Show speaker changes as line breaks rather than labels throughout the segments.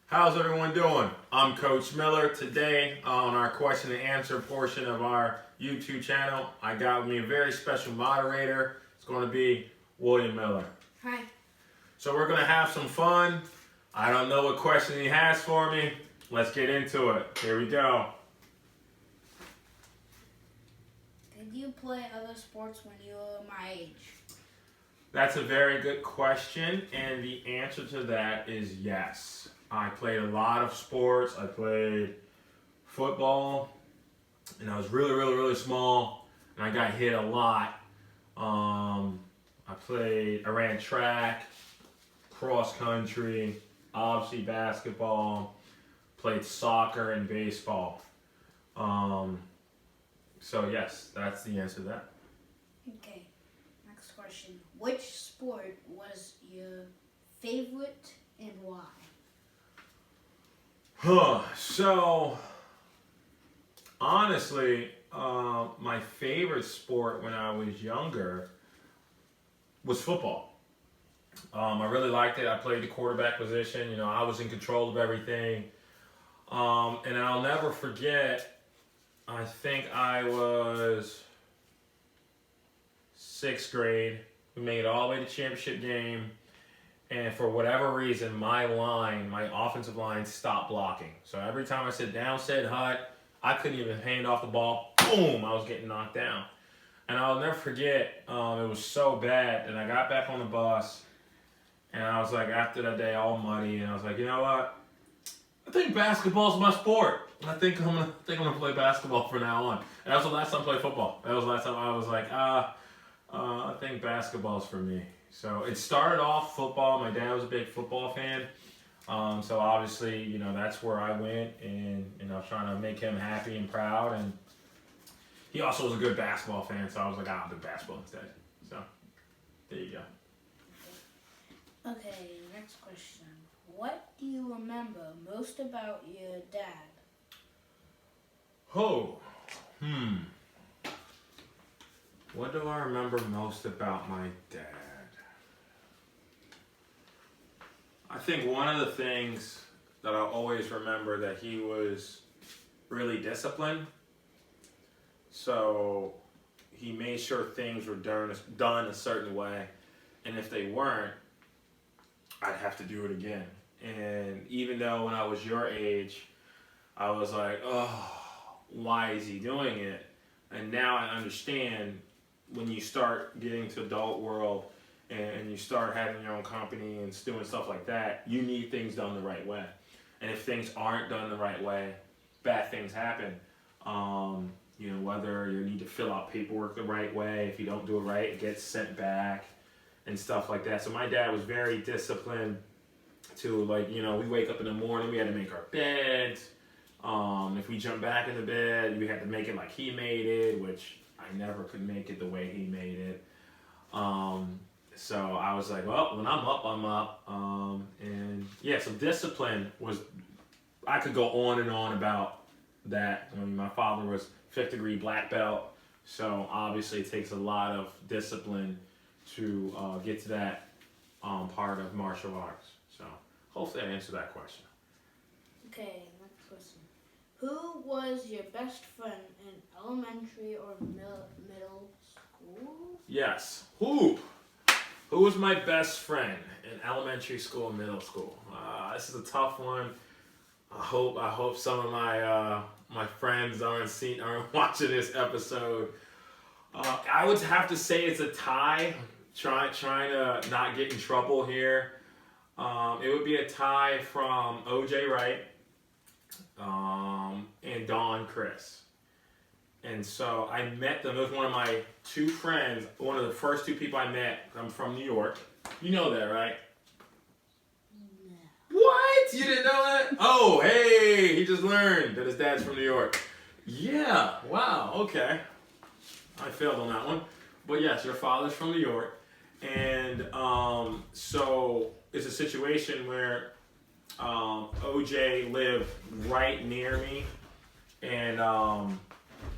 How's everyone doing? I'm Coach Miller. Today, on our question and answer portion of our YouTube channel, I got with me a very special moderator. It's going to be William Miller.
Hi.
So we're going to have some fun. I don't know what question he has for me. Let's get into it. Here we go.
Did you play other sports when you were my age?
That's a very good question, and the answer to that is yes. I played a lot of sports. I played football, and I was really small, and I got hit a lot. I ran track, cross country, obviously basketball, played soccer and baseball. So yes, that's the answer to that.
Okay. Next question. Which sport was your favorite and why?
So honestly, my favorite sport when I was younger was football. I really liked it. I played the quarterback position. You know, I was in control of everything. And I'll never forget, I think I was sixth grade. We made it all the way to the championship game. And for whatever reason, my offensive line stopped blocking. So every time I said down, said hut, I couldn't even hand off the ball. Boom, I was getting knocked down. And I'll never forget, it was so bad. And I got back on the bus, and I was like, after that day, all muddy, and I was like, you know what? I think basketball's my sport. I think I'm gonna play basketball from now on. And that was the last time I played football. That was the last time I was like, I think basketball's for me. So it started off football. My dad was a big football fan. So obviously, you know, that's where I went, and I was trying to make him happy and proud. And he also was a good basketball fan, so I was like, I'll do basketball instead. So there you go.
Okay, next question. What do you remember most about your dad?
What do I remember most about my dad? I think one of the things that I always remember that he was really disciplined. So he made sure things were done a certain way, and if they weren't, I'd have to do it again. And even though when I was your age, I was like, oh, why is he doing it? And now I understand when you start getting to adult world and you start having your own company and doing stuff like that, you need things done the right way. And if things aren't done the right way, bad things happen. You know, whether you need to fill out paperwork the right way, if you don't do it right, it gets sent back and stuff like that. So my dad was very disciplined to, like, you know, we wake up in the morning, we had to make our beds. If we jump back in the bed, we had to make it like he made it, which I never could make it the way he made it. So I was like, well, when I'm up, I'm up. And yeah, so discipline was, I could go on and on about that. I mean, my father was 5th degree black belt, so obviously it takes a lot of discipline to get to that part of martial arts. So hopefully I answered that question.
Okay, next question. Who was your best friend in elementary or middle school?
Yes. Who was my best friend in elementary school and middle school? This is a tough one. I hope some of my friends aren't watching this episode. I would have to say it's a tie. Trying to not get in trouble here. It would be a tie from OJ Wright and Don Chris. And so I met them. It was one of my two friends, one of the first two people I met. I'm from New York. You know that, right?
No.
What? You didn't know that? Oh, hey, he just learned that his dad's from New York. Yeah, wow, okay. I failed on that one. But yes, your father's from New York. And so it's a situation where OJ lived right near me. And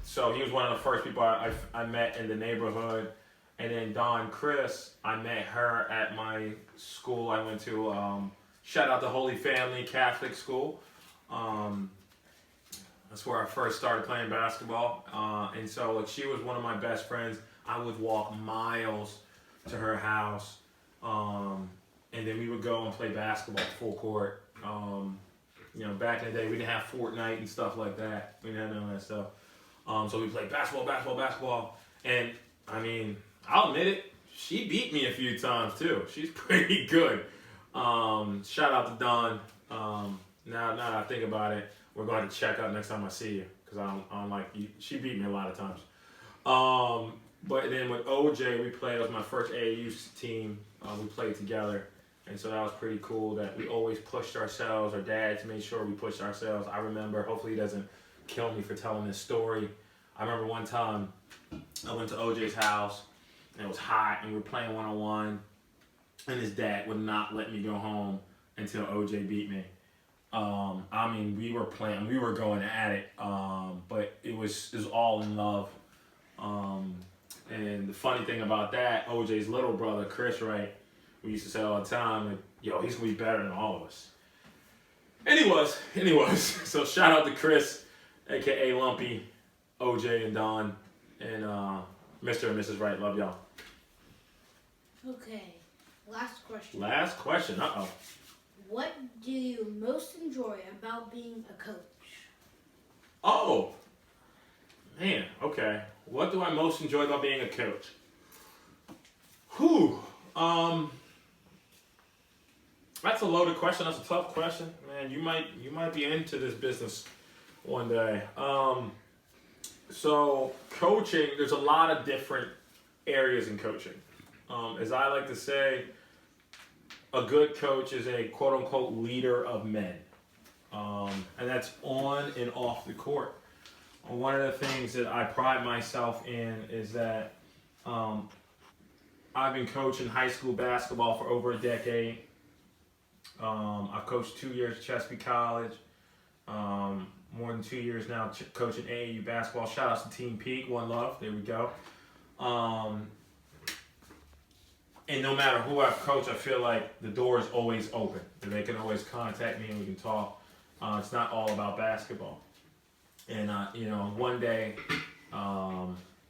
so he was one of the first people I met in the neighborhood. And then Dawn Chris, I met her at my school. I went to shout out to Holy Family Catholic School. That's where I first started playing basketball. And so like, she was one of my best friends. I would walk miles to her house. And then we would go and play basketball full court. You know, back in the day, we didn't have Fortnite and stuff like that. We didn't have none of that stuff. So we played basketball. And, I mean, I'll admit it, she beat me a few times, too. She's pretty good. Shout out to Dawn. Now that I think about it, we're going to check up next time I see you. Because I don't like you. She beat me a lot of times. But then with OJ, we played. It was my first AAU team. We played together. And so that was pretty cool that we always pushed ourselves. Our dads made sure we pushed ourselves. I remember, hopefully he doesn't kill me for telling this story. I remember one time I went to OJ's house and it was hot and we were playing one-on-one and his dad would not let me go home until OJ beat me. I mean, we were playing, we were going at it, but it was all in love. And the funny thing about that, OJ's little brother, Chris Wright, we used to say all the time, like, yo, he's gonna be better than all of us. And he was. So shout out to Chris, aka Lumpy, OJ and Don, and Mr. and Mrs. Wright. Love y'all.
Okay, last question.
Last question. Uh-oh.
What do you most enjoy about being a coach?
Oh, man. Okay. What do I most enjoy about being a coach? Whew. That's a loaded question. That's a tough question, man. You might be into this business one day. So coaching, there's a lot of different areas in coaching. As I like to say, a good coach is a quote unquote leader of men, and that's on and off the court. One of the things that I pride myself in is that I've been coaching high school basketball for over a decade. I've coached 2 years at Chesapeake College, more than 2 years now coaching AAU basketball. Shout out to Team Peak, One Love, there we go. And no matter who I've coached, I feel like the door is always open. They can always contact me and we can talk. It's not all about basketball. And, one day,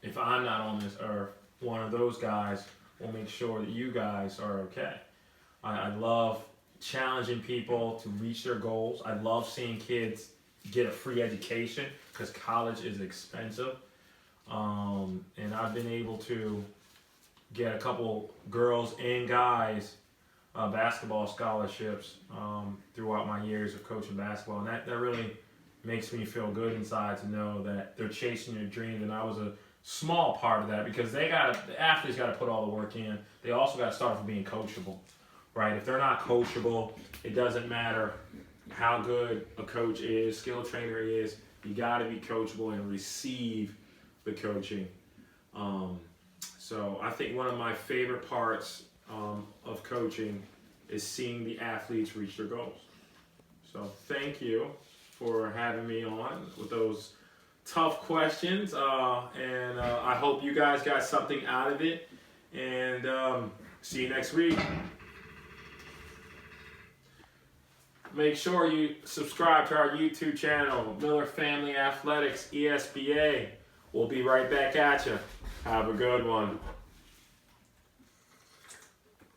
if I'm not on this earth, one of those guys will make sure that you guys are okay. I love challenging people to reach their goals. I love seeing kids get a free education because college is expensive. And I've been able to get a couple girls and guys basketball scholarships throughout my years of coaching basketball. And that really makes me feel good inside to know that they're chasing their dreams, and I was a small part of that because the athletes got to put all the work in. They also got to start from being coachable, right? If they're not coachable, it doesn't matter how good a coach is, skill trainer is. You got to be coachable and receive the coaching. So I think one of my favorite parts of coaching is seeing the athletes reach their goals. So thank you for having me on with those tough questions. And I hope you guys got something out of it. And see you next week. Make sure you subscribe to our YouTube channel, Miller Family Athletics, ESPA. We'll be right back at you. Have a good one.